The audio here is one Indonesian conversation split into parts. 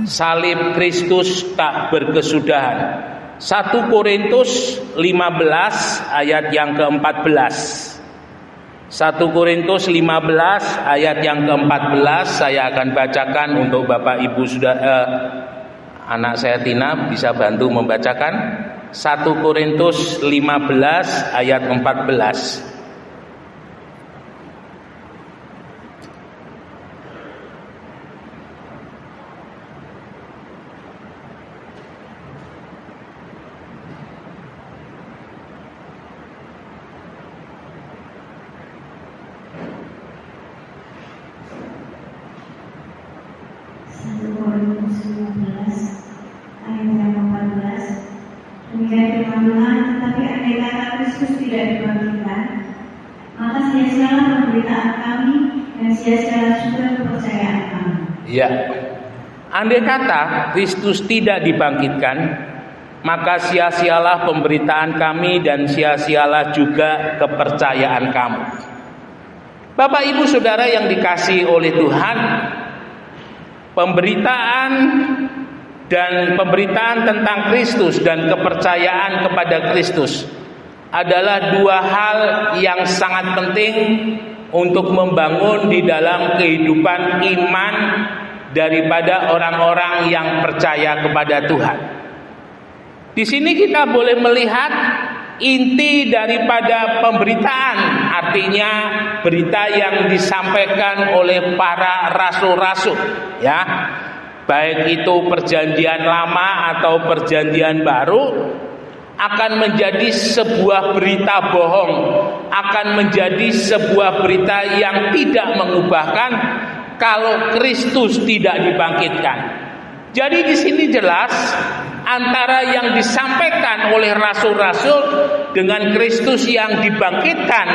salib Kristus tak berkesudahan. 1 Korintus 15 ayat yang ke-14. 1 Korintus 15 ayat yang ke-14 saya akan bacakan untuk Bapak Ibu anak saya Tina bisa bantu membacakan. 1 Korintus 15 ayat 14. Ya, andai kata Kristus tidak dibangkitkan, maka sia-sialah pemberitaan kami dan sia-sialah juga kepercayaan kamu. Bapak Ibu Saudara yang dikasihi oleh Tuhan, pemberitaan tentang Kristus dan kepercayaan kepada Kristus adalah dua hal yang sangat penting untuk membangun di dalam kehidupan iman daripada orang-orang yang percaya kepada Tuhan. Di sini kita boleh melihat inti daripada pemberitaan, artinya berita yang disampaikan oleh para rasul-rasul, ya. Baik itu perjanjian lama atau perjanjian baru, akan menjadi sebuah berita bohong, akan menjadi sebuah berita yang tidak mengubahkan kalau Kristus tidak dibangkitkan. Jadi di sini jelas antara yang disampaikan oleh rasul-rasul dengan Kristus yang dibangkitkan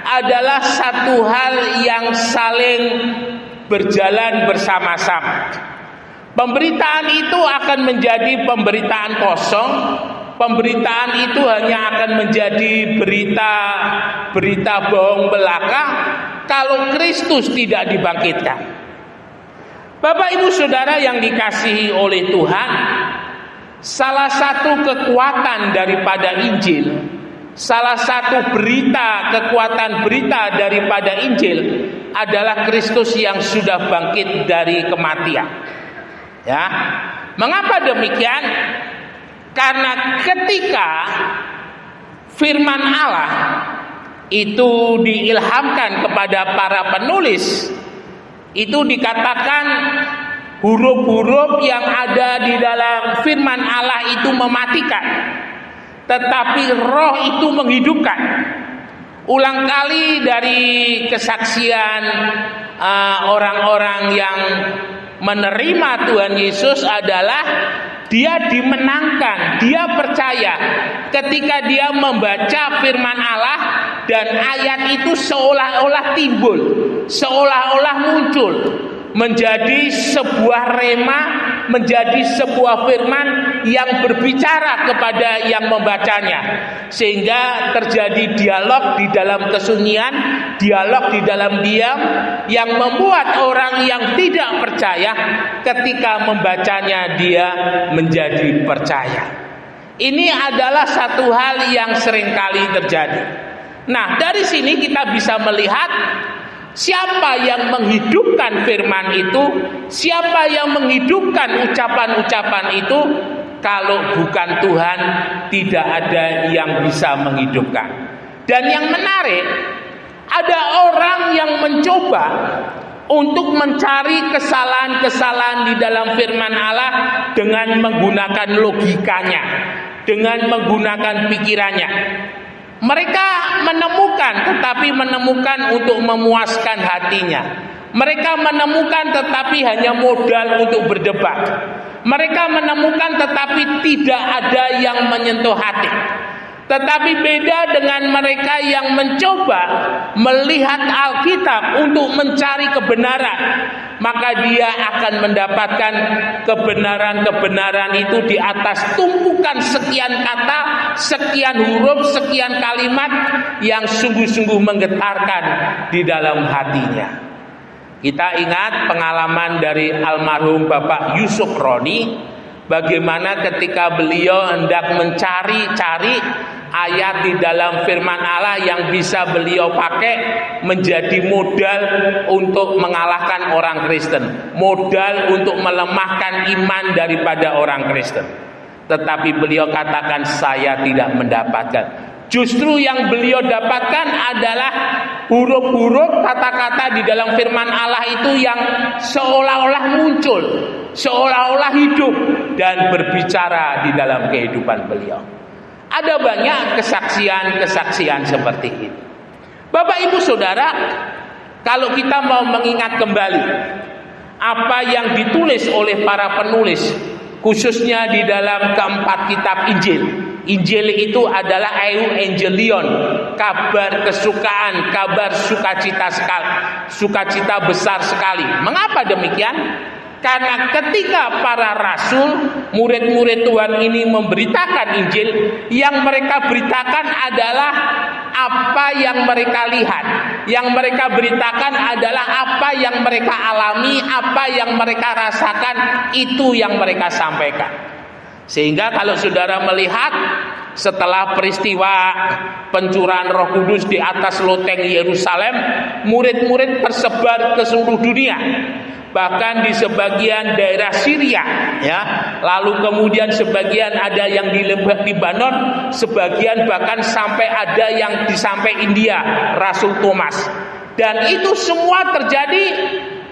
adalah satu hal yang saling berjalan bersama-sama. Pemberitaan itu akan menjadi pemberitaan kosong. Pemberitaan itu hanya akan menjadi berita bohong belaka kalau Kristus tidak dibangkitkan. Bapak Ibu Saudara yang dikasihi oleh Tuhan, salah satu kekuatan daripada Injil, salah satu kekuatan berita daripada Injil adalah Kristus yang sudah bangkit dari kematian. Ya, mengapa demikian? Karena ketika firman Allah itu diilhamkan kepada para penulis, itu dikatakan huruf-huruf yang ada di dalam firman Allah itu mematikan, tetapi roh itu menghidupkan. Ulang kali dari kesaksian orang-orang yang menerima Tuhan Yesus adalah dia dimenangkan, dia percaya ketika dia membaca firman Allah dan ayat itu seolah-olah timbul, seolah-olah muncul menjadi sebuah rema, menjadi sebuah firman yang berbicara kepada yang membacanya, sehingga terjadi dialog di dalam kesunyian, dialog di dalam diam yang membuat orang yang tidak percaya ketika membacanya dia menjadi percaya. Ini adalah satu hal yang seringkali terjadi. Nah, dari sini kita bisa melihat siapa yang menghidupkan firman itu, siapa yang menghidupkan ucapan-ucapan itu. Kalau bukan Tuhan, tidak ada yang bisa menghidupkan. Dan yang menarik, ada orang yang mencoba untuk mencari kesalahan-kesalahan di dalam firman Allah dengan menggunakan logikanya, dengan menggunakan pikirannya. Mereka menemukan, tetapi menemukan untuk memuaskan hatinya. Mereka menemukan tetapi hanya modal untuk berdebat. Mereka menemukan tetapi tidak ada yang menyentuh hati. Tetapi beda dengan mereka yang mencoba melihat Alkitab untuk mencari kebenaran, maka dia akan mendapatkan kebenaran-kebenaran itu di atas tumpukan sekian kata, sekian huruf, sekian kalimat yang sungguh-sungguh menggetarkan di dalam hatinya. Kita ingat pengalaman dari almarhum Bapak Yusuf Roni, bagaimana ketika beliau hendak mencari-cari ayat di dalam firman Allah yang bisa beliau pakai menjadi modal untuk mengalahkan orang Kristen, modal untuk melemahkan iman daripada orang Kristen. Tetapi beliau katakan, saya tidak mendapatkan. Justru yang beliau dapatkan adalah huruf-huruf kata-kata di dalam firman Allah itu yang seolah-olah muncul, seolah-olah hidup dan berbicara di dalam kehidupan beliau. Ada banyak kesaksian-kesaksian seperti itu. Bapak Ibu Saudara, kalau kita mau mengingat kembali apa yang ditulis oleh para penulis, khususnya di dalam keempat kitab Injil. Injil itu adalah Evangelion, kabar kesukaan, kabar sukacita besar sekali. Mengapa demikian? Karena ketika para rasul, murid-murid Tuhan ini memberitakan Injil, yang mereka beritakan adalah apa yang mereka lihat. Yang mereka beritakan adalah apa yang mereka alami, apa yang mereka rasakan, itu yang mereka sampaikan. Sehingga kalau saudara melihat setelah peristiwa pencurahan Roh Kudus di atas loteng Yerusalem, murid-murid tersebar ke seluruh dunia. Bahkan di sebagian daerah Syria, ya. Lalu kemudian sebagian ada yang di Lebanon, sebagian bahkan sampai ada yang sampai India, Rasul Thomas. Dan itu semua terjadi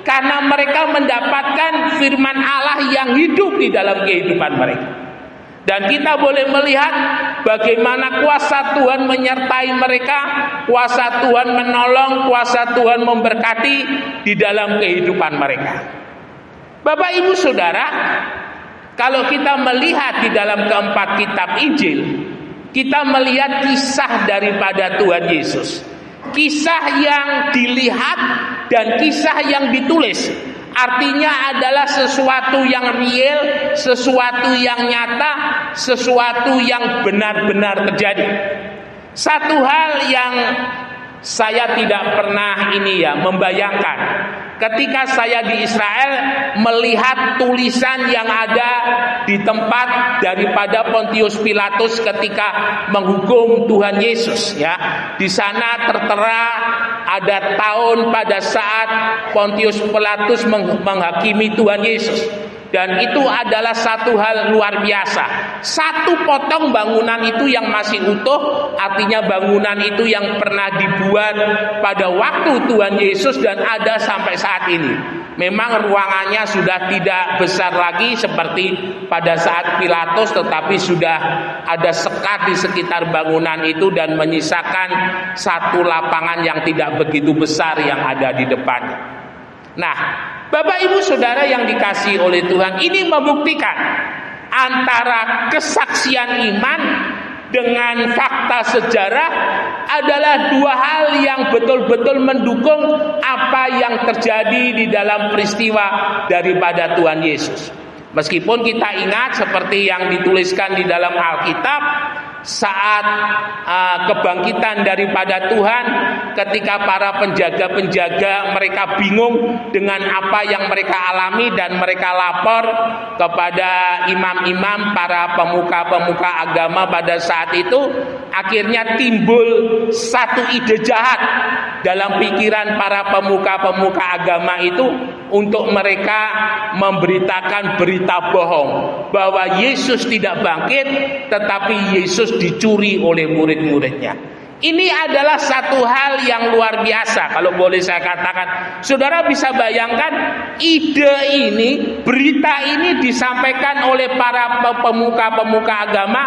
karena mereka mendapatkan firman Allah yang hidup di dalam kehidupan mereka. Dan kita boleh melihat bagaimana kuasa Tuhan menyertai mereka, kuasa Tuhan menolong, kuasa Tuhan memberkati di dalam kehidupan mereka. Bapak Ibu Saudara, kalau kita melihat di dalam keempat kitab Injil, kita melihat kisah daripada Tuhan Yesus. Kisah yang dilihat dan kisah yang ditulis. Artinya adalah sesuatu yang real, sesuatu yang nyata, sesuatu yang benar-benar terjadi. Satu hal yang saya tidak pernah membayangkan, ketika saya di Israel melihat tulisan yang ada di tempat daripada Pontius Pilatus ketika menghukum Tuhan Yesus, ya. Di sana tertera ada tahun pada saat Pontius Pilatus menghakimi Tuhan Yesus. Dan itu adalah satu hal luar biasa. Satu potong bangunan itu yang masih utuh, artinya bangunan itu yang pernah dibuat pada waktu Tuhan Yesus dan ada sampai saat ini. Memang ruangannya sudah tidak besar lagi seperti pada saat Pilatus, tetapi sudah ada sekat di sekitar bangunan itu dan menyisakan satu lapangan yang tidak begitu besar yang ada di depannya. Nah, Bapak Ibu Saudara yang dikasihi oleh Tuhan, ini membuktikan antara kesaksian iman dengan fakta sejarah adalah dua hal yang betul-betul mendukung apa yang terjadi di dalam peristiwa daripada Tuhan Yesus. Meskipun kita ingat seperti yang dituliskan di dalam Alkitab, saat kebangkitan daripada Tuhan, ketika para penjaga-penjaga mereka bingung dengan apa yang mereka alami dan mereka lapor kepada imam-imam, para pemuka-pemuka agama pada saat itu, akhirnya timbul satu ide jahat dalam pikiran para pemuka-pemuka agama itu untuk mereka memberitakan berita bohong bahwa Yesus tidak bangkit, tetapi Yesus dicuri oleh murid-muridnya. Ini adalah satu hal yang luar biasa kalau boleh saya katakan. Saudara bisa bayangkan ide ini, berita ini disampaikan oleh para pemuka-pemuka agama,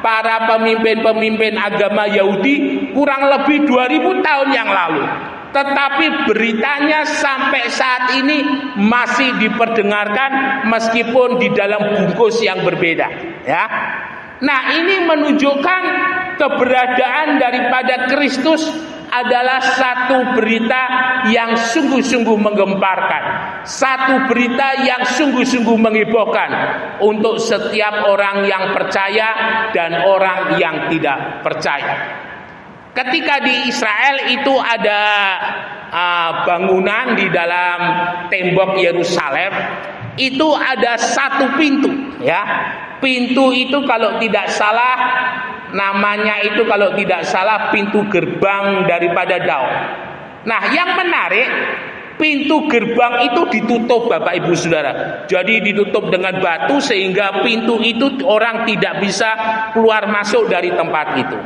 para pemimpin-pemimpin agama Yahudi kurang lebih 2000 tahun yang lalu. Tetapi beritanya sampai saat ini masih diperdengarkan meskipun di dalam bungkus yang berbeda, ya. Nah, ini menunjukkan keberadaan daripada Kristus adalah satu berita yang sungguh-sungguh menggemparkan, satu berita yang sungguh-sungguh menghebohkan untuk setiap orang yang percaya dan orang yang tidak percaya. Ketika di Israel itu ada bangunan di dalam tembok Yerusalem itu ada satu pintu, ya. Pintu itu kalau tidak salah namanya itu kalau tidak salah pintu gerbang daripada Daud. Nah, yang menarik, pintu gerbang itu ditutup, Bapak Ibu Saudara. Jadi ditutup dengan batu sehingga pintu itu orang tidak bisa keluar masuk dari tempat itu.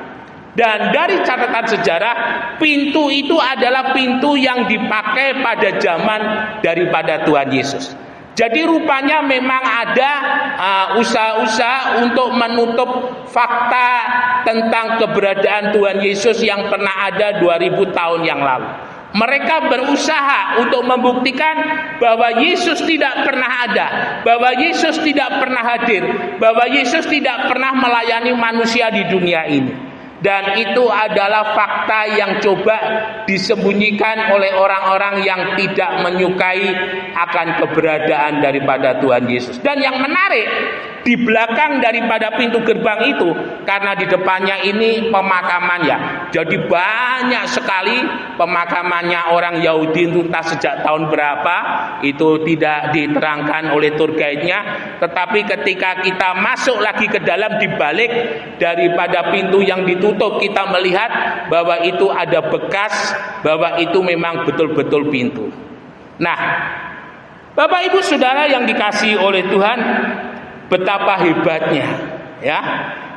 Dan dari catatan sejarah, pintu itu adalah pintu yang dipakai pada zaman daripada Tuhan Yesus. Jadi rupanya memang ada usaha-usaha untuk menutup fakta tentang keberadaan Tuhan Yesus yang pernah ada 2000 tahun yang lalu. Mereka berusaha untuk membuktikan bahwa Yesus tidak pernah ada, bahwa Yesus tidak pernah hadir, bahwa Yesus tidak pernah melayani manusia di dunia ini. Dan itu adalah fakta yang coba disembunyikan oleh orang-orang yang tidak menyukai akan keberadaan daripada Tuhan Yesus. Dan yang menarik, di belakang daripada pintu gerbang itu, karena di depannya ini pemakaman, ya. Jadi banyak sekali pemakamannya orang Yahudi, entah sejak tahun berapa, itu tidak diterangkan oleh tour guide-nya. Tetapi ketika kita masuk lagi ke dalam, di balik daripada pintu yang ditutup, kita melihat bahwa itu ada bekas, bahwa itu memang betul-betul pintu. Nah, Bapak Ibu Saudara yang dikasihi oleh Tuhan, betapa hebatnya, ya,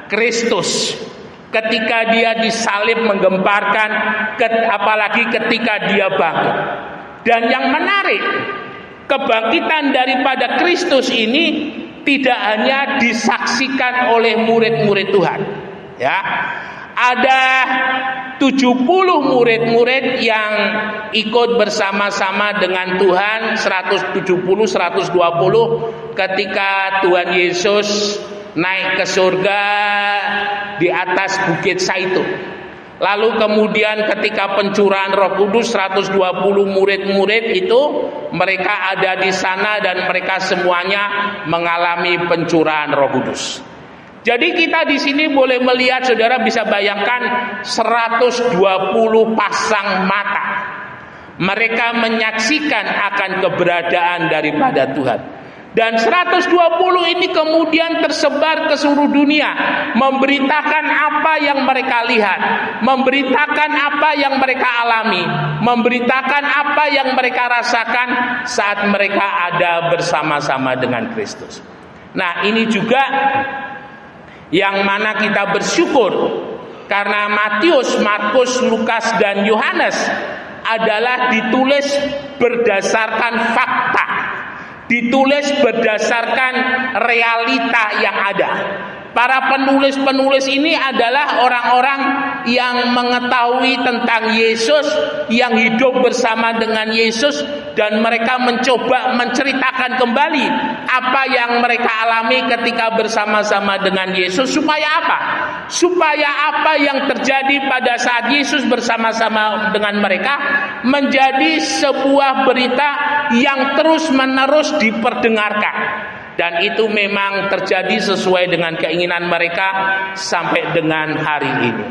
Kristus ketika dia disalib menggemparkan, apalagi ketika dia bangkit. Dan yang menarik, kebangkitan daripada Kristus ini tidak hanya disaksikan oleh murid-murid Tuhan, ya. Ada 70 murid-murid yang ikut bersama-sama dengan Tuhan, 120 ketika Tuhan Yesus naik ke surga di atas Bukit Zaitun. Lalu kemudian ketika pencurahan Roh Kudus, 120 murid-murid itu mereka ada di sana dan mereka semuanya mengalami pencurahan Roh Kudus. Jadi kita di sini boleh melihat, saudara bisa bayangkan 120 pasang mata. Mereka menyaksikan akan keberadaan daripada Tuhan. Dan 120 ini kemudian tersebar ke seluruh dunia, memberitakan apa yang mereka lihat, memberitakan apa yang mereka alami, memberitakan apa yang mereka rasakan saat mereka ada bersama-sama dengan Kristus. Nah, ini juga yang mana kita bersyukur karena Matius, Markus, Lukas, dan Yohanes adalah ditulis berdasarkan fakta, ditulis berdasarkan realita yang ada. Para penulis-penulis ini adalah orang-orang yang mengetahui tentang Yesus, yang hidup bersama dengan Yesus, dan mereka mencoba menceritakan kembali apa yang mereka alami ketika bersama-sama dengan Yesus. Supaya apa? Supaya apa yang terjadi pada saat Yesus bersama-sama dengan mereka menjadi sebuah berita yang terus-menerus diperdengarkan. Dan itu memang terjadi sesuai dengan keinginan mereka sampai dengan hari ini.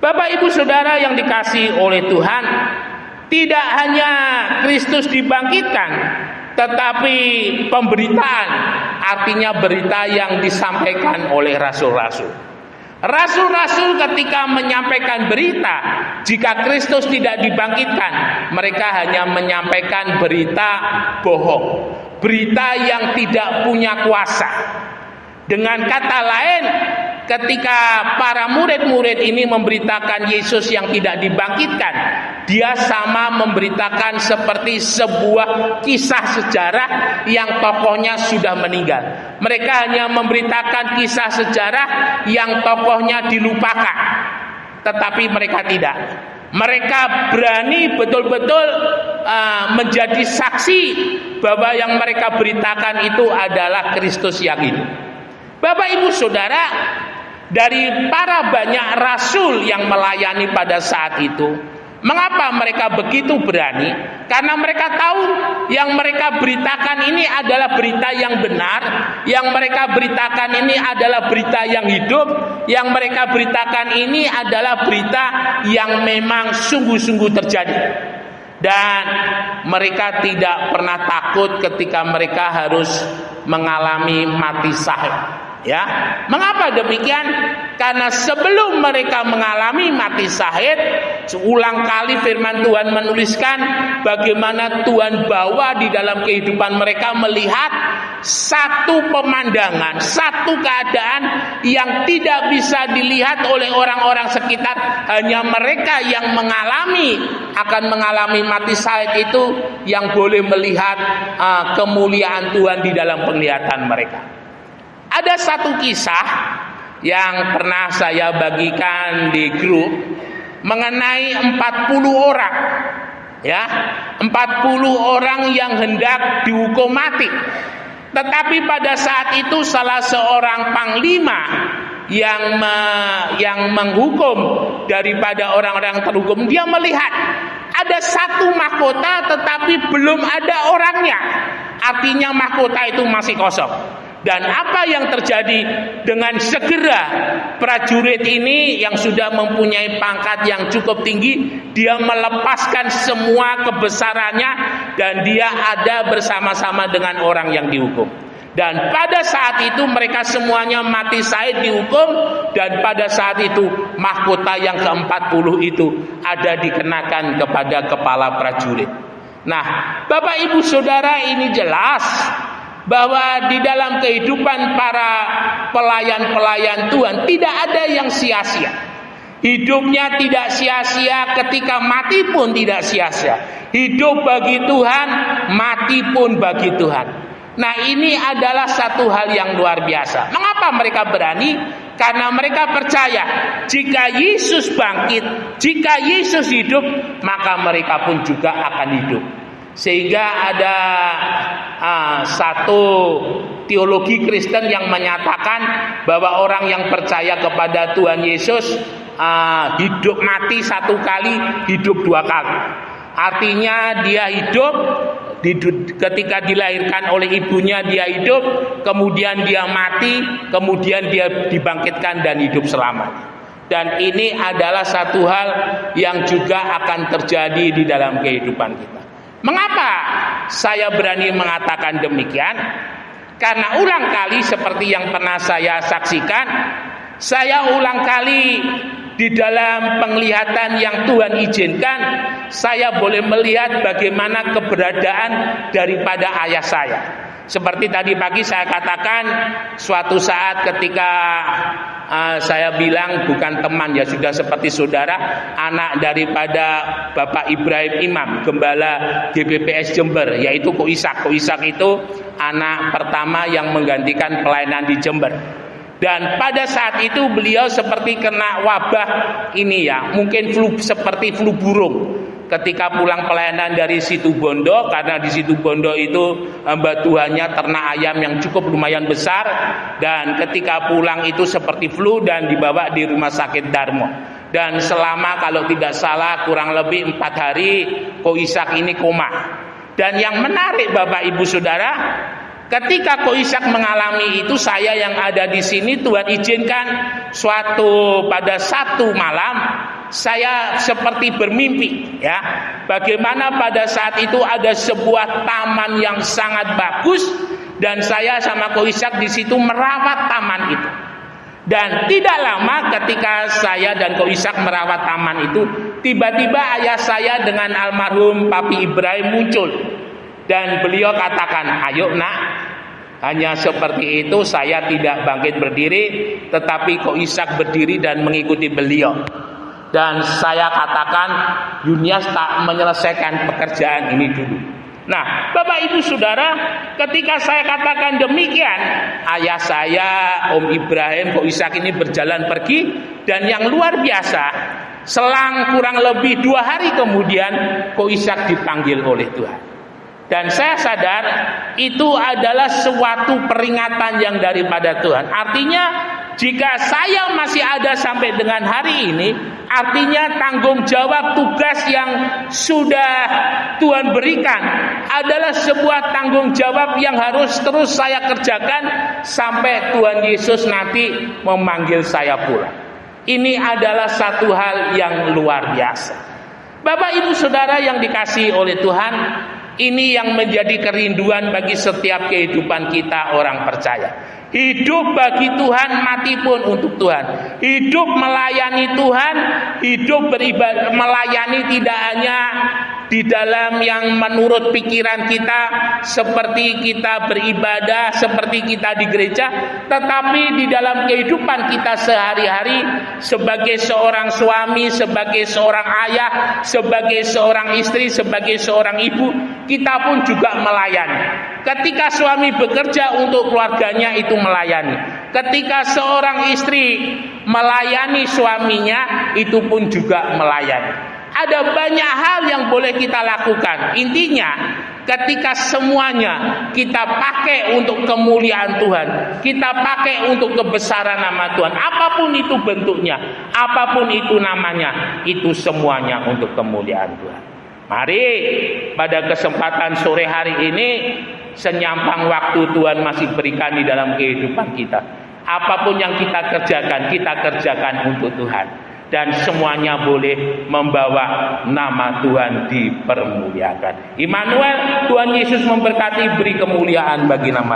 Bapak Ibu Saudara yang dikasihi oleh Tuhan, tidak hanya Kristus dibangkitkan, tetapi pemberitaan, artinya berita yang disampaikan oleh rasul-rasul. Rasul-rasul ketika menyampaikan berita, jika Kristus tidak dibangkitkan, mereka hanya menyampaikan berita bohong, berita yang tidak punya kuasa. Dengan kata lain, ketika para murid-murid ini memberitakan Yesus yang tidak dibangkitkan, dia sama memberitakan seperti sebuah kisah sejarah yang tokohnya sudah meninggal. Mereka hanya memberitakan kisah sejarah yang tokohnya dilupakan. Tetapi mereka tidak. Mereka berani betul-betul menjadi saksi bahwa yang mereka beritakan itu adalah Kristus yang hidup. Bapak Ibu Saudara, dari para banyak rasul yang melayani pada saat itu, mengapa mereka begitu berani? Karena mereka tahu yang mereka beritakan ini adalah berita yang benar, yang mereka beritakan ini adalah berita yang hidup, yang mereka beritakan ini adalah berita yang memang sungguh-sungguh terjadi. dan mereka tidak pernah takut ketika mereka harus mengalami mati syahid. Ya, mengapa demikian? Karena sebelum mereka mengalami mati syahid, seulang kali firman Tuhan menuliskan bagaimana Tuhan bawa di dalam kehidupan mereka melihat satu pemandangan, satu keadaan yang tidak bisa dilihat oleh orang-orang sekitar. Hanya mereka yang akan mengalami mati syahid itu yang boleh melihat kemuliaan Tuhan di dalam penglihatan mereka. Ada satu kisah yang pernah saya bagikan di grup mengenai 40 orang. Ya, 40 orang yang hendak dihukum mati. Tetapi pada saat itu salah seorang panglima yang menghukum daripada orang-orang terhukum, dia melihat ada satu mahkota tetapi belum ada orangnya. Artinya mahkota itu masih kosong. Dan apa yang terjadi? Dengan segera prajurit ini yang sudah mempunyai pangkat yang cukup tinggi, dia melepaskan semua kebesarannya dan dia ada bersama-sama dengan orang yang dihukum. Dan pada saat itu mereka semuanya mati syahid dihukum, dan pada saat itu mahkota yang ke-40 itu ada dikenakan kepada kepala prajurit. Nah, Bapak Ibu Saudara, ini jelas bahwa di dalam kehidupan para pelayan-pelayan Tuhan tidak ada yang sia-sia. Hidupnya tidak sia-sia, ketika mati pun tidak sia-sia. Hidup bagi Tuhan, mati pun bagi Tuhan. Nah, ini adalah satu hal yang luar biasa. Mengapa mereka berani? Karena mereka percaya jika Yesus bangkit, jika Yesus hidup, maka mereka pun juga akan hidup. Sehingga ada satu teologi Kristen yang menyatakan bahwa orang yang percaya kepada Tuhan Yesus hidup mati satu kali, hidup dua kali. Artinya dia hidup ketika dilahirkan oleh ibunya, dia hidup, kemudian dia mati, kemudian dia dibangkitkan dan hidup selamanya. Dan ini adalah satu hal yang juga akan terjadi di dalam kehidupan kita. Mengapa saya berani mengatakan demikian? Karena ulang kali seperti yang pernah saya saksikan, saya ulang kali di dalam penglihatan yang Tuhan izinkan, saya boleh melihat bagaimana keberadaan daripada ayah saya. Seperti tadi pagi saya katakan, suatu saat ketika saya bilang bukan teman, ya sudah seperti saudara, anak daripada Bapak Ibrahim Imam, gembala GBPS Jember, yaitu Ko Ishak. Ko Ishak itu anak pertama yang menggantikan pelayanan di Jember. Dan pada saat itu beliau seperti kena wabah ini ya, mungkin seperti flu burung. Ketika pulang pelayanan dari Situbondo, karena di Situbondo itu batuannya ternak ayam yang cukup lumayan besar, dan ketika pulang itu seperti flu dan dibawa di rumah sakit Darmo. Dan selama kalau tidak salah kurang lebih 4 hari Ko Ishak ini koma. Dan yang menarik Bapak Ibu Saudara, ketika Ko Ishak mengalami itu, saya yang ada di sini Tuhan izinkan pada satu malam saya seperti bermimpi ya. Bagaimana pada saat itu ada sebuah taman yang sangat bagus dan saya sama Ko Ishak di situ merawat taman itu. Dan tidak lama ketika saya dan Ko Ishak merawat taman itu, tiba-tiba ayah saya dengan almarhum Papi Ibrahim muncul. Dan beliau katakan, "Ayo nak." Hanya seperti itu, saya tidak bangkit berdiri, tetapi Ko Ishak berdiri dan mengikuti beliau. Dan saya katakan, Yunias tak menyelesaikan pekerjaan ini dulu. Nah, Bapak Ibu Saudara, ketika saya katakan demikian, ayah saya, Om Ibrahim, Ko Ishak ini berjalan pergi. Dan yang luar biasa, selang kurang lebih 2 hari kemudian, Ko Ishak dipanggil oleh Tuhan. Dan saya sadar itu adalah suatu peringatan yang daripada Tuhan. Artinya jika saya masih ada sampai dengan hari ini, artinya tanggung jawab tugas yang sudah Tuhan berikan adalah sebuah tanggung jawab yang harus terus saya kerjakan sampai Tuhan Yesus nanti memanggil saya pulang. Ini adalah satu hal yang luar biasa. Bapak Ibu Saudara yang dikasihi oleh Tuhan, ini yang menjadi kerinduan bagi setiap kehidupan kita orang percaya. Hidup bagi Tuhan, mati pun untuk Tuhan. Hidup melayani Tuhan, hidup beribadah, melayani tidak hanya di dalam yang menurut pikiran kita, seperti kita beribadah, seperti kita di gereja, tetapi di dalam kehidupan kita sehari-hari, sebagai seorang suami, sebagai seorang ayah, sebagai seorang istri, sebagai seorang ibu, kita pun juga melayani. Ketika suami bekerja untuk keluarganya, itu melayani. Ketika seorang istri melayani suaminya, itu pun juga melayani. Ada banyak hal yang boleh kita lakukan. Intinya, ketika semuanya kita pakai untuk kemuliaan Tuhan, kita pakai untuk kebesaran nama Tuhan, apapun itu bentuknya, apapun itu namanya, itu semuanya untuk kemuliaan Tuhan. Mari pada kesempatan sore hari ini, senyampang waktu Tuhan masih berikan di dalam kehidupan kita, apapun yang kita kerjakan untuk Tuhan. Dan semuanya boleh membawa nama Tuhan dipermuliakan. Immanuel, Tuhan Yesus memberkati, beri kemuliaan bagi nama